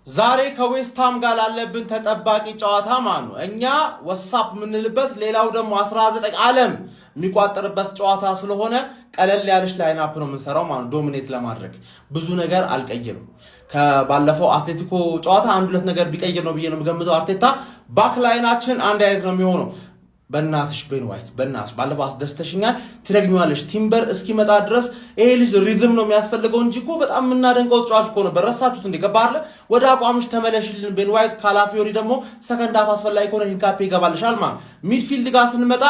ዛሬ ከዌስትሃም ጋር ላለብን ተጠባቂ ጨዋታ ማለት ነው እኛ ወሳፕ ምንልበት ሌላው ደግሞ 19 ዓለም የሚቋጠርበት ጨዋታ ስለሆነ ቀለል ያለሽ ላይናፕ ነው የምንሰራው ማለት ዶሚኔት ለማድረግ ብዙ ነገር አልቀየርም ከባለፈው አትሌቲኮ ጨዋታ አንድ ሁለት ነገር ቢቀየር ነው ብዬ ነው የምገምተው አርቴታ ባክ ላይናችን አንድ አይነት ነው የሚሆነው በእናትሽ ቤን ዋይት በእናትሽ ባለፈው አስደስተሽኛል ትረግኛለሽ ቲምበር እስኪመጣ ድረስ ይሄ ልጅ ሪዝም ነው የሚያስፈልገው እንጂ እኮ በጣም እናደንቀው ተጫዋች እኮ ነው በረሳችሁት እንዴ ገባለ ወደ አቋምሽ ተመለሽልን ቤን ዋይት ካላፊዮሪ ደግሞ ሰከንድ አፍ አስፈላጊ ከሆነ ሂንካፔ ይገባልሻል ማለት ሚድፊልድ ጋር ስንመጣ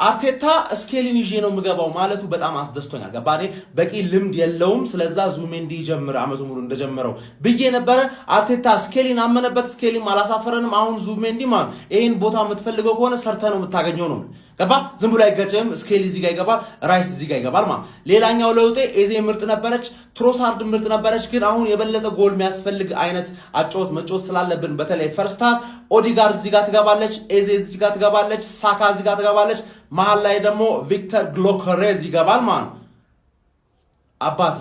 አርቴታ ስኬሊን ይዤ ነው ምገባው ማለቱ በጣም አስደስቶኛል ገባኔ በቂ ልምድ የለውም ስለዛ ዙሜንዲ ጀምር አመቱ ሙሉ እንደጀመረው ብዬ ነበር አርቴታ ስኬሊን አመነበት ስኬሊን አላሳፈረንም አሁን ዙሜንዲ ማን ይሄን ቦታ የምትፈልገው ከሆነ ሰርተ ነው የምታገኘው ነው ገባ ዝም ብሎ አይገጭም ስኬሊ እዚህ ጋር ይገባል ራይስ እዚህ ጋር ይገባል ማለት ሌላኛው ለውጤ ኤዜ ምርጥ ነበረች ትሮሳርድ ምርጥ ነበረች ግን አሁን የበለጠ ጎል የሚያስፈልግ አይነት አጫወት መጫወት ስላለብን በተለይ ፈርስት ሃፍ ኦዲጋርድ እዚህ ጋር ትገባለች ኤዜ እዚህ ጋር ትገባለች ሳካ እዚህ ጋር ትገባለች መሃል ላይ ደግሞ ቪክተር ግሎከሬዝ ይገባል ማለት አባቴ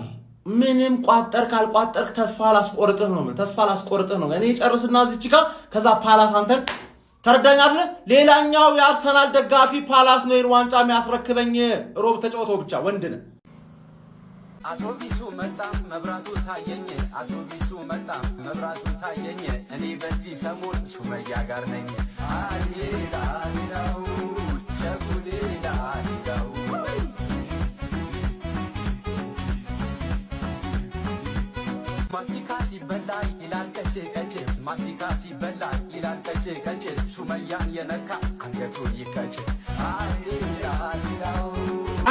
ምንም ቋጠር ካልቋጠር ተስፋ ላስቆርጥህ ነው ተስፋ ላስቆርጥህ ነው እኔ ጨርስና እዚህ ጋር ከዛ ፓላስ አንተን ተረዳኛለ ሌላኛው የአርሰናል ደጋፊ ፓላስ ነው ዋንጫ የሚያስረክበኝ ሮብ ተጫውቶ ብቻ ወንድነ አውቶቢሱ መጣ መብራቱ ታየኝ አውቶቢሱ መጣ መብራቱ ታየኝ እኔ በዚህ ሰሞን ሱመያ ጋር ነኝ አሪዳሪዳው ቸጉሊዳሪዳው ማስቲካ ሲበላ ይላል ቀጭ ቀጭ ማስቲካ ሲበላ ይላል ቀጭ ቀጭ ሱመያን የነካ አንገቱ ይቀጭ አሪዳሪዳው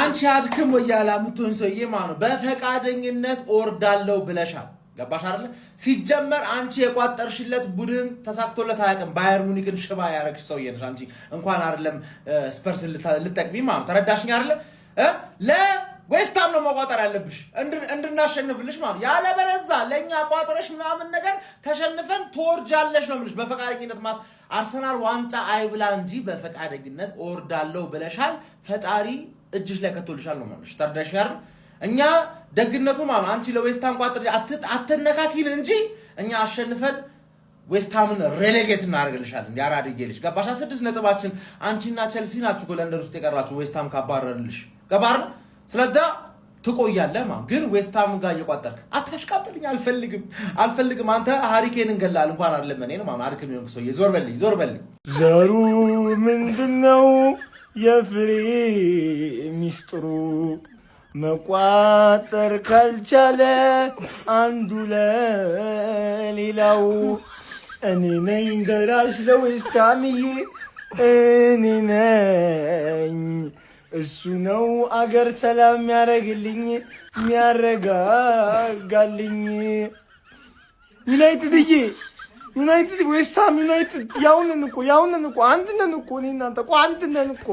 አንቺ አድክም ወያላ ምትሆን ሰውዬ ማለት ነው በፈቃደኝነት ኦርዳለው ብለሻል ገባሽ አይደል ሲጀመር አንቺ የቋጠርሽለት ቡድን ተሳክቶለት አያውቅም ባየር ሙኒክን ሽባ ያረግሽ ሰውዬ ነሽ አንቺ እንኳን አይደለም ስፐርስ ልትጠቅሚ ማለት ተረዳሽኝ አይደል ለዌስትሃም ነው መቋጠር ያለብሽ እንድናሸንፍልሽ ማለት ያለ በለዛ ለኛ ቋጠረሽ ምናምን ነገር ተሸንፈን ተወርጃለሽ ነው ምልሽ በፈቃደኝነት ማለት አርሰናል ዋንጫ አይብላ እንጂ በፈቃደኝነት ኦርዳለው ብለሻል ፈጣሪ እጅሽ ላይ ከተልሻል ነው ማለት ተርዳሽ ያር እኛ ደግነቱ ማለት አንቺ ለዌስትሃም ቋጥር አትነካኪን እንጂ እኛ አሸንፈን ዌስትሃምን ሬሌጌት እናደርግልሻለን ያራድጌልሽ ገባሽ 6 ነጥባችን አንቺና ቸልሲ ናችሁ ጎለንደር ውስጥ የቀራችሁ ዌስትሃም ካባረርልሽ ገባር ስለዚህ ትቆያለህ ማለት ግን ዌስትሃም ጋር እየቋጠርክ አታሽቃጥልኝ አልፈልግም አንተ ሃሪኬን እንገላል እንኳን አይደለም እኔ ነው ማለት አርክም ይሆን ሰው ዞር በልኝ ዘሩ ምንድነው የፍሬ ሚስጥሩ መቋጠር ካልቻለ አንዱ ለሌላው እኔ ነኝ ደራሽ ለዌስትሃምዬ እኔ ነኝ እሱ ነው አገር ሰላም የሚያረግልኝ የሚያረጋጋልኝ ዩናይትድ ዌስትሃም ዩናይትድ ያውነን እኮ አንድነን እኮ እኔ እናንተ እኮ አንድነን እኮ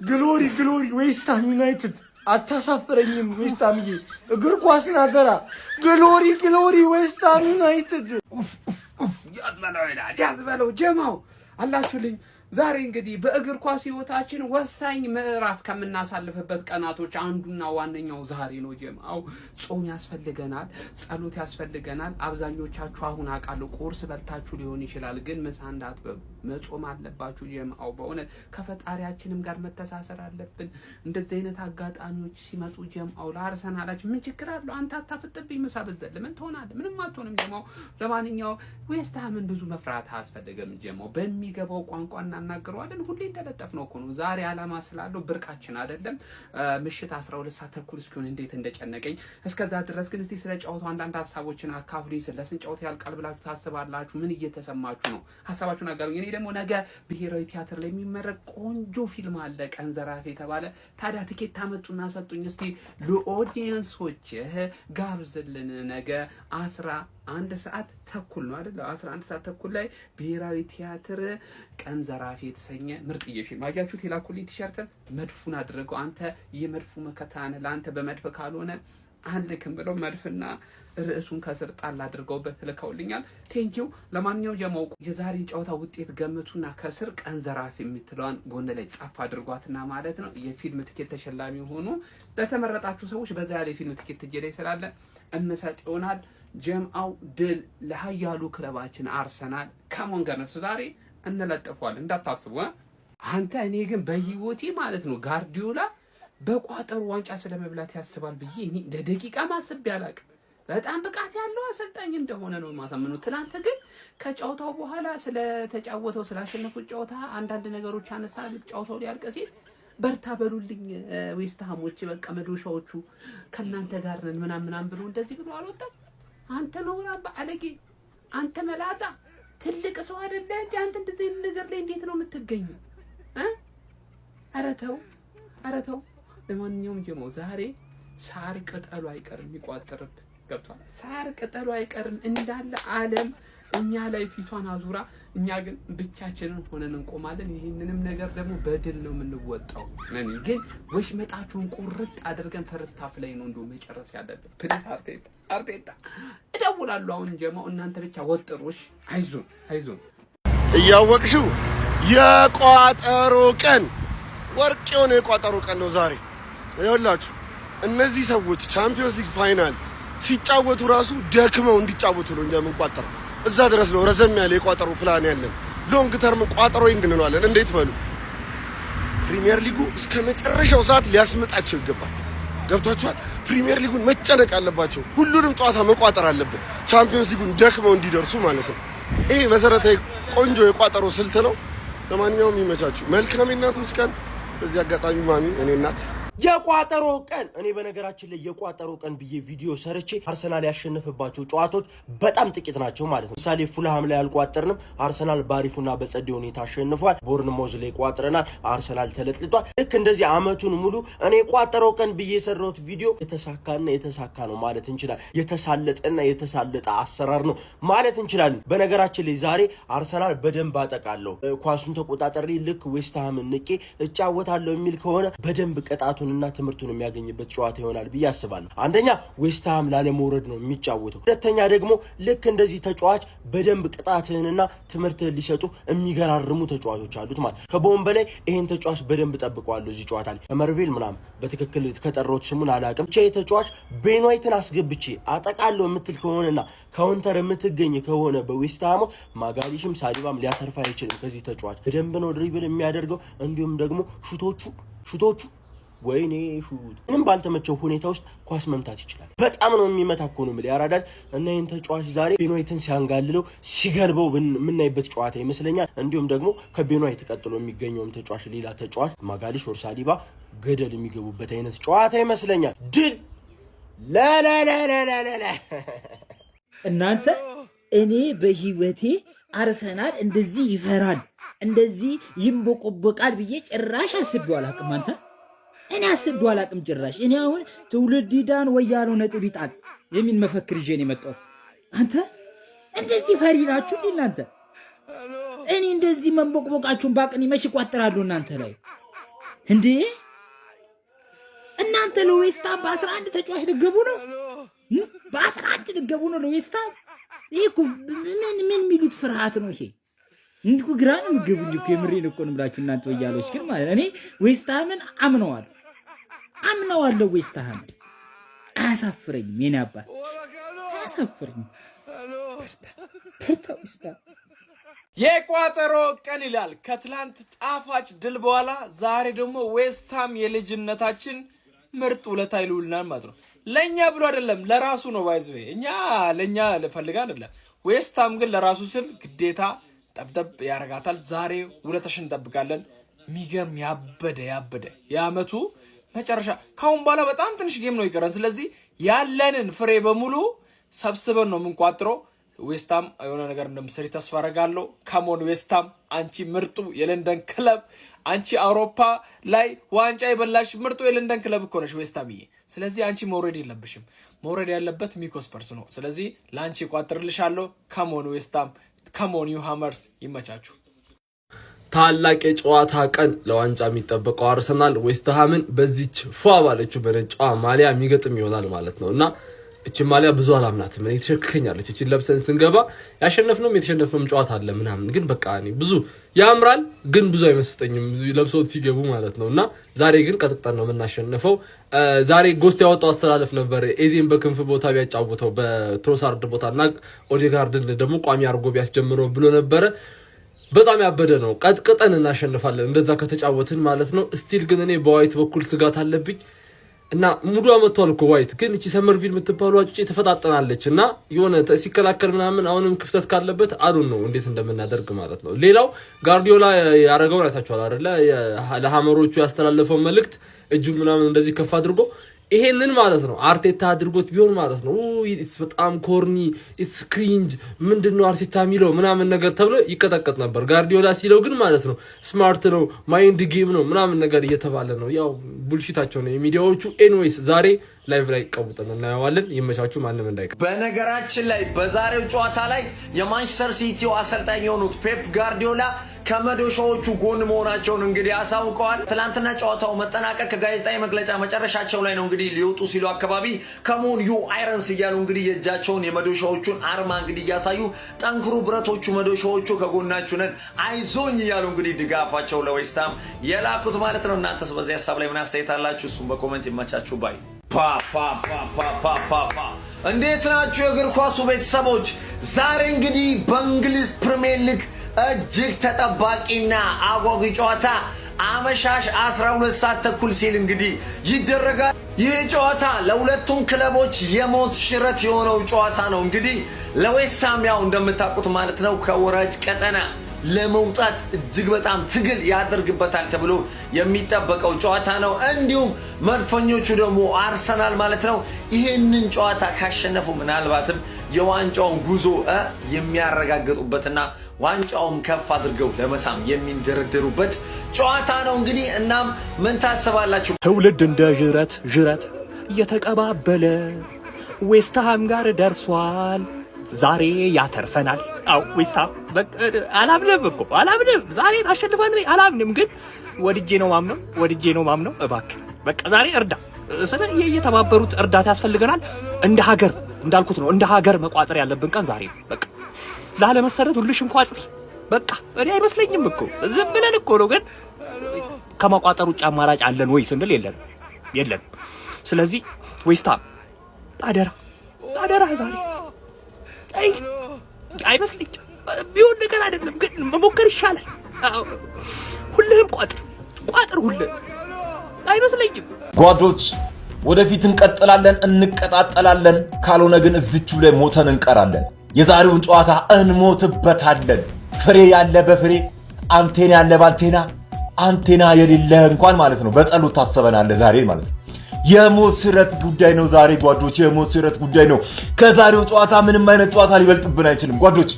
ግሎሪ ዌስትሃም ዩናይትድ አታሳፍረኝም ዌስትሃምዬ እግር ኳስ ናገራ ግሎሪ ዌስትሃም ዩናይትድ ያዝበለው ጀማው አላችሁልኝ ዛሬ እንግዲህ በእግር ኳስ ህይወታችን ወሳኝ ምዕራፍ ከምናሳልፍበት ቀናቶች አንዱና ዋነኛው ዛሬ ነው ጀማው ጾም ያስፈልገናል ጸሎት ያስፈልገናል አብዛኞቻችሁ አሁን አቃሉ ቁርስ በልታችሁ ሊሆን ይችላል ግን ምሳ እንዳትበሉ መጾም አለባችሁ ጀማው በእውነት ከፈጣሪያችንም ጋር መተሳሰር አለብን እንደዚህ አይነት አጋጣሚዎች ሲመጡ ጀማው ለአርሰናላችን ምን ችግር አለው አንተ አታፍጥብኝ ምሳ በዘል ምን ትሆናለህ ምንም አትሆንም ጀማው ለማንኛው ዌስትሃምን ብዙ መፍራት አያስፈልግም ጀማው በሚገባው ቋንቋና እናገረዋለን ሁሌ እንደለጠፍ ነው እኮ ነው ዛሬ አላማ ስላለው ብርቃችን አይደለም ምሽት 12 ሰዓት ተኩል እስኪሆን እንዴት እንደጨነቀኝ እስከዛ ድረስ ግን እስቲ ስለ ጨዋታው አንዳንድ ሐሳቦችን አካፍሉኝ ስለስን ጨዋታው ያልቃል ብላችሁ ታስባላችሁ ምን እየተሰማችሁ ነው ሐሳባችሁን አጋሩኝ እኔ ደግሞ ነገ ብሔራዊ ቲያትር ላይ የሚመረቅ ቆንጆ ፊልም አለ ቀን ዘራፊ የተባለ ታዲያ ትኬት ታመጡና ሰጡኝ እስቲ ለኦዲየንሶች ጋብዝልን ነገ 11 ሰዓት ተኩል ነው አይደል 11 ሰዓት ተኩል ላይ ብሔራዊ ቲያትር ቀን ዘራፊ የተሰኘ ምርጥዬ ፊልም አያችሁት የላኩልኝ ቲሸርትን መድፉን አድርገው አንተ የመድፉ መከታነ ለአንተ በመድፍ ካልሆነ አንልክም ብለው መድፍና ርዕሱን ከስር ጣል አድርገውበት ልከውልኛል ቴንኪው ለማንኛውም ጀማው የዛሬን ጨዋታ ውጤት ገምቱና ከስር ቀን ዘራፊ የምትለዋን ጎን ላይ ጻፍ አድርጓትና ማለት ነው የፊልም ትኬት ተሸላሚ ሆኖ ለተመረጣችሁ ሰዎች በዛ ያለ ፊልም ትኬት ትጀላይ ስላለ እንሰጥ ይሆናል ጀምአው ድል ለሀያሉ ክለባችን አርሰናል ከሞን ገነሱ ዛሬ እንለጥፈዋል እንዳታስቡ አንተ እኔ ግን በህይወቴ ማለት ነው ጋርዲዮላ በቋጠሩ ዋንጫ ስለመብላት ያስባል ብዬ እኔ ለደቂቃ ማስብ ያላቅ በጣም ብቃት ያለው አሰልጣኝ እንደሆነ ነው ማሳመኑ ትላንት ግን ከጫውታው በኋላ ስለተጫወተው ስላሸነፉት ጫውታ አንዳንድ ነገሮች አነሳል ጫውታው ሊያልቅ ሲል በርታ በሉልኝ ዌስትሃሞች በቃ መዶሻዎቹ ከናንተ ጋር ነን ምናምን ብሎ እንደዚህ ብሎ አልወጣም አንተ ነው ራባ አለጌ አንተ መላጣ ትልቅ ሰው አይደለ እንዴ አንተ እንደዚህ ነገር ላይ እንዴት ነው የምትገኘው አረተው ለማንኛውም ጀሞ ዛሬ ሳር ቅጠሉ አይቀርም ይቋጥርብ ገብቷል ሳር ቅጠሉ አይቀርም እንዳለ ዓለም እኛ ላይ ፊቷን አዙራ እኛ ግን ብቻችንን ሆነን እንቆማለን ይሄንንም ነገር ደግሞ በድል ነው የምንወጣው ነን ግን ወሽመጣችሁን ቁርጥ አድርገን ፈርስት ሃፍ ላይ ነው እንደው መጨረስ ያለብን ፕሊስ አርቴታ እደውላለሁ አሁን ጀማው እናንተ ብቻ ወጥሩሽ አይዞን እያወቅሽው የቋጠሮ ቀን ወርቅ የሆነ የቋጠሮ ቀን ነው ዛሬ ይኸውላችሁ እነዚህ ሰዎች ቻምፒዮንስ ሊግ ፋይናል ሲጫወቱ ራሱ ደክመው እንዲጫወቱ ነው እኛ የምንቋጠረው እዛ ድረስ ነው ረዘም ያለ የቋጠሮ ፕላን ያለን ሎንግ ተርም ቋጠሮይንግ እንለዋለን እንዴት በሉ ፕሪሚየር ሊጉ እስከ መጨረሻው ሰዓት ሊያስመጣቸው ይገባል ገብቷችኋል ፕሪሚየር ሊጉን መጨነቅ አለባቸው ሁሉንም ጨዋታ መቋጠር አለብን ቻምፒዮንስ ሊጉን ደክመው እንዲደርሱ ማለት ነው ይሄ መሰረታዊ ቆንጆ የቋጠሮ ስልት ነው ለማንኛውም ይመቻችሁ መልካም እናቶች ቀን በዚህ አጋጣሚ ማሚ እኔ እናት የቋጠሮ ቀን እኔ በነገራችን ላይ የቋጠሮ ቀን ብዬ ቪዲዮ ሰርቼ አርሰናል ያሸነፈባቸው ጨዋታዎች በጣም ጥቂት ናቸው ማለት ነው ምሳሌ ፉልሃም ላይ አልቋጠርንም አርሰናል ባሪፉና በጸዴ ሁኔታ አሸንፏል ቦርንሞዝ ላይ ቋጥረናል አርሰናል ተለጥልጧል ልክ እንደዚህ አመቱን ሙሉ እኔ ቋጠሮ ቀን ብዬ የሰራሁት ቪዲዮ የተሳካ ነው ማለት እንችላለን የተሳለጠና የተሳለጠ አሰራር ነው ማለት እንችላለን በነገራችን ላይ ዛሬ አርሰናል በደንብ አጠቃለሁ ኳሱን ተቆጣጣሪ ልክ ዌስትሃምን ንቄ እጫወታለሁ የሚል ከሆነ በደንብ ቀጣቱን እና ትምርቱን የሚያገኝበት ጨዋታ ይሆናል ብዬ አስባለሁ አንደኛ ዌስትሃም ላለመውረድ ነው የሚጫወተው ሁለተኛ ደግሞ ልክ እንደዚህ ተጫዋች በደንብ ቅጣትህንና ትምርትህን ሊሰጡ የሚገራርሙ ተጫዋቾች አሉት ማለት ከቦም በላይ ይሄን ተጫዋች በደንብ ጠብቀዋለሁ እዚህ ጨዋታ ላይ መርቬል ምናም በትክክል ከጠራሁት ስሙን አላቅም ብቻ የተጫዋች ቤን ዋይትን አስገብቼ አጠቃለሁ የምትል ከሆነና ካውንተር የምትገኝ ከሆነ በዌስትሃም ማጋሊሽም ሳሊባም ሊያተርፋ አይችልም ከዚህ ተጫዋች በደንብ ነው ድሪብል የሚያደርገው እንዲሁም ደግሞ ሹቶቹ ወይኔ ሹት ምንም ባልተመቸው ሁኔታ ውስጥ ኳስ መምታት ይችላል በጣም ነው የሚመታኮ ነው ማለት ያራዳል እና ይሄን ተጫዋች ዛሬ ቤኖይትን ሲያንጋልለው ሲገልበው ምናይበት ጨዋታ ይመስለኛል እንዲሁም ደግሞ ከቤኖይት ተቀጥሎ የሚገኘው ተጫዋች ሌላ ተጫዋች ማጋሊሽ ወር ሳሊባ ገደል የሚገቡበት አይነት ጨዋታ ይመስለኛል ድል ላላላላላላ እናንተ እኔ በህይወቴ አርሰናል እንደዚህ ይፈራል እንደዚህ ይምቦቆቦቃል ብዬ ጭራሽ አስቤው አላቅም አንተ እኔ አስቤው አላቅም ጭራሽ እኔ አሁን ትውልድ ዳን ወያለው ነጥብ ይጣል የሚል መፈክር ይዤ ነው የመጣው አንተ እንደዚህ ፈሪ ናችሁ እናንተ እኔ እንደዚህ መንቦቅቦቃችሁን ባቅኒ መች ይቋጥራሉ እናንተ ላይ እንዴ እናንተ ለዌስታም በ11 ተጫዋች ልገቡ ነው በ11 ልገቡ ነው ለዌስታም ይሄ ምን ሚሉት ፍርሃት ነው ይሄ እንዲሁ ግራን ምግብ ልኩ የምሬን እኮ ነው ብላችሁ እናንተ ወያሎች ግን ማለት እኔ ዌስትሃምን አምነዋለሁ ዌስትሃም አያሳፍረኝም የኔ አባት አያሳፍረኝም የቋጠሮ ቀን ይላል ከትላንት ጣፋጭ ድል በኋላ ዛሬ ደግሞ ዌስትሃም የልጅነታችን ምርጥ ውለታ ይሉልናል ማለት ነው ለኛ ብሎ አይደለም ለራሱ ነው ባይዘው እኛ ለኛ ለፈልጋ አይደለም ዌስትሃም ግን ለራሱ ስል ግዴታ ጠብጠብ ያረጋታል ዛሬ ውለታሽን እንጠብቃለን ሚገርም ያበደ ያመቱ መጨረሻ ካሁን በኋላ በጣም ትንሽ ጌም ነው ይቀራል ስለዚህ ያለንን ፍሬ በሙሉ ሰብስበን ነው የምንቋጥረው ዌስትሃም የሆነ ነገር እንደምትሰሪ ተስፋ አደርጋለሁ ካሞን ዌስትሃም አንቺ ምርጡ የለንደን ክለብ አንቺ አውሮፓ ላይ ዋንጫ የበላሽ ምርጡ የለንደን ክለብ እኮ ነሽ ዌስትሃምዬ ስለዚህ አንቺ መውረድ የለብሽም መውረድ ያለበት ሚኮስፐርስ ነው ስለዚህ ላንቺ ቋጥርልሻለሁ ካሞን ዌስትሃም ካሞን ዩ ሃመርስ ይመቻችሁ ታላቅ የጨዋታ ቀን ለዋንጫ የሚጠበቀው አርሰናል ዌስትሃምን በዚች ፏ ባለችው በነጯ ማሊያ የሚገጥም ይሆናል ማለት ነውና እቺ ማሊያ ብዙ አላምናትም እኔ ተሸክከኛለች እቺ ለብሰን ስንገባ ያሸነፍነው የተሸነፍነው ጨዋታ አለ ምናምን ግን በቃ እኔ ብዙ ያምራል ግን ብዙ አይመስጠኝም ለብሰውት ሲገቡ ማለት ነውና ዛሬ ግን ቀጥቅጠን ነው የምናሸነፈው ዛሬ ጎስት ያወጣው አስተላለፍ ነበር ኤዜን በክንፍ ቦታ ቢያጫውተው በትሮሳርድ ቦታና ኦዴጋርድን ደግሞ ቋሚ አርጎ ቢያስጀምረው ብሎ ነበር በጣም ያበደ ነው ቀጥቅጠን እናሸንፋለን እንደዛ ከተጫወትን ማለት ነው ስቲል ግን እኔ በዋይት በኩል ስጋት አለብኝ እና ሙዱ አመጣው እኮ ዋይት ግን እቺ ሰመርቪል የምትባለው አጭጪ ተፈጣጣናለች እና የሆነ ሲከላከል ምናምን አሁንም ክፍተት ካለበት አሉን ነው እንዴት እንደምናደርግ ማለት ነው ሌላው ጋርዲዮላ ያረጋው አይታችኋል አይደለ ለሃመሮቹ ያስተላለፈው መልእክት እጁ ምናምን እንደዚህ ከፍ አድርጎ ይሄንን ማለት ነው አርቴታ አድርጎት ቢሆን ማለት ነው ኢትስ በጣም ኮርኒ ኢትስ ክሪንጅ ምንድነው አርቴታ ሚለው ምናምን ነገር ተብሎ ይቀጠቀጥ ነበር ጋርዲዮላ ሲለው ግን ማለት ነው ስማርት ነው ማይንድ ጌም ነው ምናምን ነገር እየተባለ ነው ያው ቡልሺታቸው ነው የሚዲያዎቹ ኤኒዌይስ ዛሬ ላይቭ ላይ ቀውጠን እናያዋለን ይመቻቹ ማንንም እንዳይቀር በነገራችን ላይ በዛሬው ጨዋታ ላይ የማንቸስተር ሲቲው አሰልጣኝ የሆኑት ፔፕ ጋርዲዮላ ከመዶሻዎቹ ጎን መሆናቸውን እንግዲህ አሳውቀዋል ትላንትና ጨዋታው መጠናቀቅ ከጋዜጣዊ መግለጫ መጨረሻቸው ላይ ነው እንግዲህ ሊወጡ ሲሉ አካባቢ ከሞን ዩ አይረንስ እያሉ እንግዲህ የእጃቸውን የመዶሻዎቹን አርማ እንግዲህ እያሳዩ ጠንክሩ ብረቶቹ መዶሻዎቹ ከጎናችሁ ነን አይዞኝ እያሉ እንግዲህ ድጋፋቸው ለዌስትሃም የላኩት ማለት ነው እናንተስ በዚህ ሐሳብ ላይ ምን አስተያየት አላችሁ እሱም በኮሜንት ይመቻችሁ ባይ እንዴት ናችሁ የእግር ኳሱ ቤተሰቦች ዛሬ እንግዲህ በእንግሊዝ ፕሪሚየር ሊግ እጅግ ተጠባቂና አጓጊ ጨዋታ አመሻሽ 12 ሰዓት ተኩል ሲል እንግዲህ ይደረጋል ይህ ጨዋታ ለሁለቱም ክለቦች የሞት ሽረት የሆነው ጨዋታ ነው እንግዲህ ለዌስትሃም ያው እንደምታውቁት ማለት ነው ከወራጅ ቀጠና ለመውጣት እጅግ በጣም ትግል ያደርግበታል ተብሎ የሚጠበቀው ጨዋታ ነው እንዲሁም መድፈኞቹ ደግሞ አርሰናል ማለት ነው ይሄንን ጨዋታ ካሸነፉ ምናልባትም የዋንጫውን ጉዞ የሚያረጋግጡበትና ዋንጫውን ከፍ አድርገው ለመሳም የሚንደረደሩበት ጨዋታ ነው እንግዲህ እናም ምን ታስባላችሁ ትውልድ እንደ ጅረት እየተቀባበለ ዌስትሃም ጋር ደርሷል ዛሬ ያተርፈናል አው ዌስትሃም አላምንም ዛሬ አሸንፈን አላምንም ግን ወድጄ ነው ማምነው እባክህ በቃ ዛሬ እርዳ ስለ እየተባበሩት እርዳታ ያስፈልገናል እንደ ሀገር እንዳልኩት ነው እንደ ሀገር መቋጠር ያለብን ቀን ዛሬ በቃ ላለመሰረት ሁሉሽም ቋጥሪ በቃ እኔ አይመስለኝም እኮ ዝም ብለን እኮ ነው ግን ከማቋጠሩ ውጭ አማራጭ አለን ወይ ስንል የለም ስለዚህ ዌስትሃም አደራ ዛሬ አይመስለኝም ቢሆን ነገር አይደለም ግን መሞከር ይሻላል ሁሉም ቋጥር ሁሉም አይመስለኝም ጓዶች ወደፊት እንቀጣጠላለን ካልሆነ ግን እዚቹ ላይ ሞተን እንቀራለን የዛሬውን ጨዋታ እንሞትበታለን ፍሬ ያለ በፍሬ አንቴና ያለ አንቴና የሌለ እንኳን ማለት ነው በጸሎት ታሰበናል ዛሬ ማለት ነው የሞት ስረት ጉዳይ ነው ዛሬ ጓዶች የሞት ስረት ጉዳይ ነው ከዛሬው ጨዋታ ምንም አይነት ጨዋታ ሊበልጥብን አይችልም ጓዶች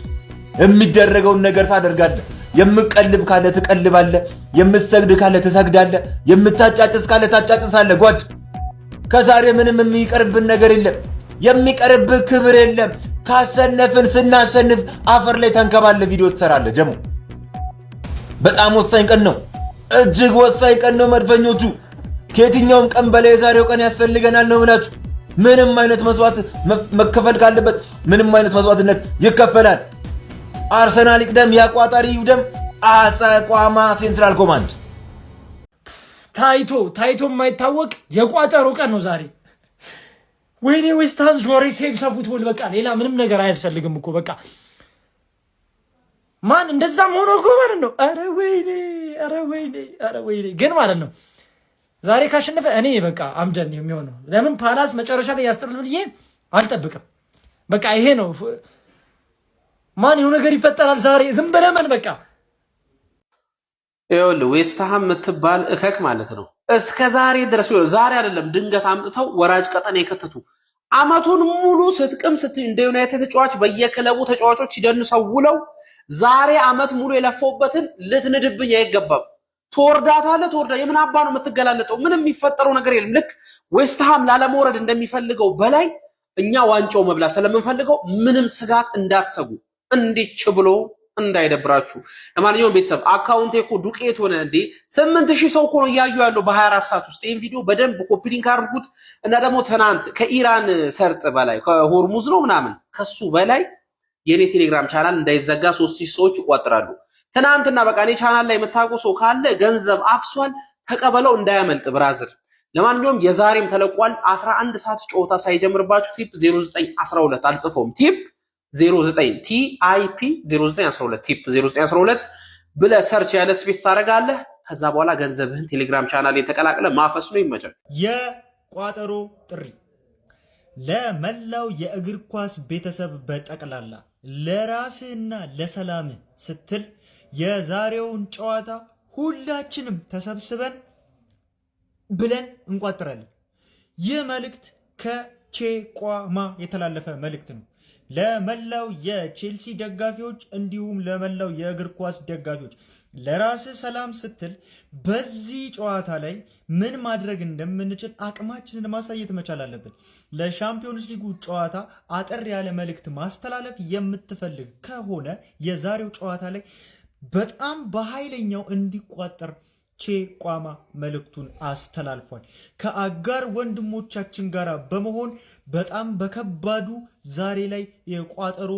የሚደረገውን ነገር ታደርጋለህ የምቀልብ ካለ ትቀልባለህ የምትሰግድ ካለ ትሰግዳለህ የምታጫጭስ ካለ ታጫጭሳለህ ጓድ ከዛሬ ምንም የሚቀርብን ነገር የለም የሚቀርብ ክብር የለም ካሰነፍን ስናሸንፍ አፈር ላይ ተንከባለ ቪዲዮ ትሰራለህ ጀሞ በጣም ወሳኝ ቀን ነው እጅግ ወሳኝ ቀን ነው መድፈኞቹ ከየትኛውም ቀን በላይ ዛሬው ቀን ያስፈልገናል ነው ማለት ምንም አይነት መስዋዕት መከፈል ካለበት ምንም አይነት መስዋዕትነት ይከፈላል አርሰናል ይቅደም ያቋጣሪ ይቅደም አጸቋማ ሴንትራል ኮማንድ ታይቶ የማይታወቅ የቋጠሮ ቀን ነው ዛሬ ወይኔ ዌስትሃም ዞሬ ሴቭ ፉትቦል በቃ ሌላ ምንም ነገር አያስፈልግም እኮ በቃ ማን እንደዛም ሆኖ እኮ ማለት ነው ኧረ ወይኔ ግን ማለት ነው ዛሬ ካሸነፈ እኔ በቃ አምደን የሚሆነው ለምን ፓላስ መጨረሻ ላይ ያስጥላል ብዬ አልጠብቅም በቃ ይሄ ነው ማን የሆነ ነገር ይፈጠራል ዛሬ ዝም ብለህ በቃ ይኸውልህ ዌስትሃም የምትባል እከክ ማለት ነው እስከ ዛሬ ድረስ ዛሬ አይደለም ድንገት አምጥተው ወራጅ ቀጠና የከተቱ አመቱን ሙሉ ስትቅም እንደ ዩናይትድ ተጫዋች በየክለቡ ተጫዋቾች ሲደንሰው ውለው ዛሬ አመት ሙሉ የለፈውበትን ልትንድብኝ አይገባም ተወርዳ የምን አባ ነው የምትገላለጠው ምንም የሚፈጠረው ነገር የለም ልክ ዌስትሃም ላለመውረድ እንደሚፈልገው በላይ እኛ ዋንጫው መብላት ስለምንፈልገው ምንም ስጋት እንዳትሰጉ እንዲች ብሎ እንዳይደብራችሁ። ለማንኛውም ቤተሰብ አካውንቴ እኮ ዱቄት ሆነ እንዴ! 8000 ሰው እኮ ነው እያዩ ያለው በ24 ሰዓት ውስጥ። ይሄን ቪዲዮ በደንብ ኮፒ ሊንክ አድርጉት እና ደግሞ ትናንት ከኢራን ሰርጥ በላይ ከሆርሙዝ ነው ምናምን ከሱ በላይ የኔ ቴሌግራም ቻናል እንዳይዘጋ 3000 ሰዎች ይቆጥራሉ። ትናንትና በቃ እኔ ቻናል ላይ የምታውቁ ሰው ካለ ገንዘብ አፍሷል፣ ተቀበለው እንዳያመልጥ ብራዘር። ለማንኛውም የዛሬም ተለቋል። 11 ሰዓት ጨዋታ ሳይጀምርባችሁ ቲፕ 0912 አልጽፈውም። ቲፕ 09 ቲአይፒ 0912 ቲፕ 0912 ብለህ ሰርች ያለ ስፔስ ታደርጋለህ። ከዛ በኋላ ገንዘብህን ቴሌግራም ቻናል የተቀላቀለ ማፈስ ነው። ይመቻችሁ። የቋጠሮ ጥሪ ለመላው የእግር ኳስ ቤተሰብ በጠቅላላ ለራስህና ለሰላምህ ስትል የዛሬውን ጨዋታ ሁላችንም ተሰብስበን ብለን እንቋጥራለን። ይህ መልእክት ከቼቋማ የተላለፈ መልእክት ነው። ለመላው የቼልሲ ደጋፊዎች እንዲሁም ለመላው የእግር ኳስ ደጋፊዎች ለራስህ ሰላም ስትል በዚህ ጨዋታ ላይ ምን ማድረግ እንደምንችል አቅማችንን ማሳየት መቻል አለብን። ለሻምፒዮንስ ሊጉ ጨዋታ አጠር ያለ መልእክት ማስተላለፍ የምትፈልግ ከሆነ የዛሬው ጨዋታ ላይ በጣም በኃይለኛው እንዲቋጠር ቼቋማ መልእክቱን አስተላልፏል። ከአጋር ወንድሞቻችን ጋር በመሆን በጣም በከባዱ ዛሬ ላይ የቋጠሮ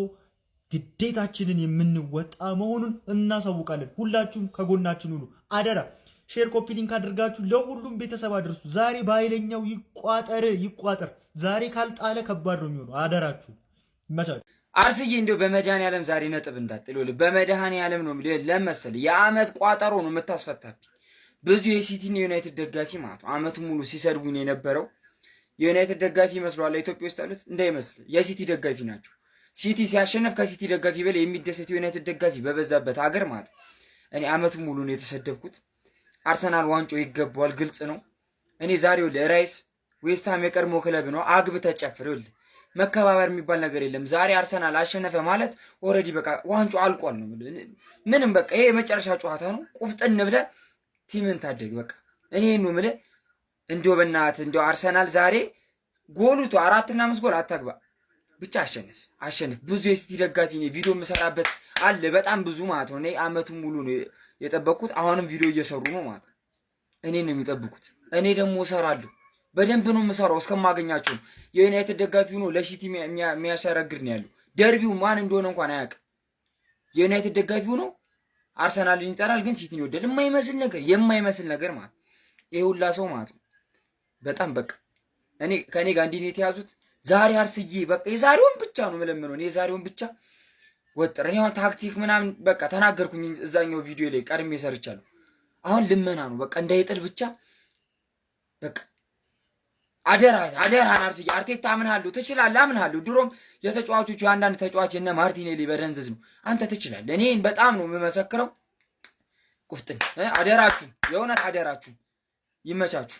ግዴታችንን የምንወጣ መሆኑን እናሳውቃለን። ሁላችሁም ከጎናችን ሁኑ። አደራ ሼር፣ ኮፒ ሊንክ አድርጋችሁ ለሁሉም ቤተሰብ አድርሱ። ዛሬ በኃይለኛው ይቋጠር። ዛሬ ካልጣለ ከባድ ነው የሚሆነው። አደራችሁ ይመቻችሁ። አርስዬ እንደው በመድኃኒዓለም ዛሬ ነጥብ እንዳጥል በመድኃኒዓለም ነው ለመሰል የአመት ቋጠሮ ነው የምታስፈታብኝ። ብዙ የሲቲና የዩናይትድ ደጋፊ ማለት ነው አመቱ ሙሉ ሲሰድቡኝ የነበረው የዩናይትድ ደጋፊ ይመስሏል። ኢትዮጵያ ውስጥ ያሉት እንዳይመስል የሲቲ ደጋፊ ናቸው። ሲቲ ሲያሸነፍ ከሲቲ ደጋፊ በላይ የሚደሰት የዩናይትድ ደጋፊ በበዛበት ሀገር ማለት እኔ አመቱ ሙሉ ነው የተሰደብኩት። አርሰናል ዋንጮ ይገባዋል፣ ግልጽ ነው። እኔ ዛሬው ለራይስ ዌስትሃም የቀድሞ ክለብ ነው አግብተህ ጨፍር። መከባበር የሚባል ነገር የለም። ዛሬ አርሰናል አሸነፈ ማለት ኦልሬዲ በቃ ዋንጮ አልቋል ነው። ምንም በቃ ይሄ የመጨረሻ ጨዋታ ነው። ቁፍጥን ብለህ ቲምን ታደግ በቃ። እኔ ነው የምልህ እንደው በእናትህ እንደው አርሰናል ዛሬ ጎሉቱ 4 እና 5 ጎል አታግባ ብቻ አሸንፍ። ብዙ የሲቲ ደጋፊ ነው ቪዲዮ የምሰራበት አለ በጣም ብዙ ማለት ነው። እኔ አመቱን ሙሉ ነው የጠበቅኩት። አሁንም ቪዲዮ እየሰሩ ነው ማለት እኔ ነው የሚጠብቁት። እኔ ደግሞ እሰራለሁ በደንብ ነው የምሰራው እስከማገኛቸው። የዩናይትድ ደጋፊ ሆኖ ለሲቲ የሚያሸረግድ ነው ያለው። ደርቢው ማን እንደሆነ እንኳን አያውቅም። የዩናይትድ ደጋፊ ሆኖ አርሰናልን ይጠራል፣ ግን ሲቲን ይወዳል። የማይመስል ነገር ማለት ይሄ ሁላ ሰው ማለት ነው። በጣም በቃ እኔ ከኔ ጋር እንዲህ ነው የተያዙት። ዛሬ አርስዬ በቃ የዛሬውን ብቻ ነው የምለምነው። እኔ የዛሬውን ብቻ ወጥር። እኔ አሁን ታክቲክ ምናምን በቃ ተናገርኩኝ እዛኛው ቪዲዮ ላይ ቀድሜ ሰርቻለሁ። አሁን ልመና ነው በቃ እንዳይጥል ብቻ በቃ አደራ አርስዬ። አርቴታ አምንሃለሁ፣ ትችላለህ፣ አምንሃለሁ። ድሮም የተጫዋቾቹ አንዳንድ ተጫዋች እነ ማርቲኔሊ በደንዘዝ ነው። አንተ ትችላለህ። እኔን በጣም ነው የምመሰክረው። ቁፍጥን አደራችሁ፣ የእውነት አደራችሁ። ይመቻችሁ።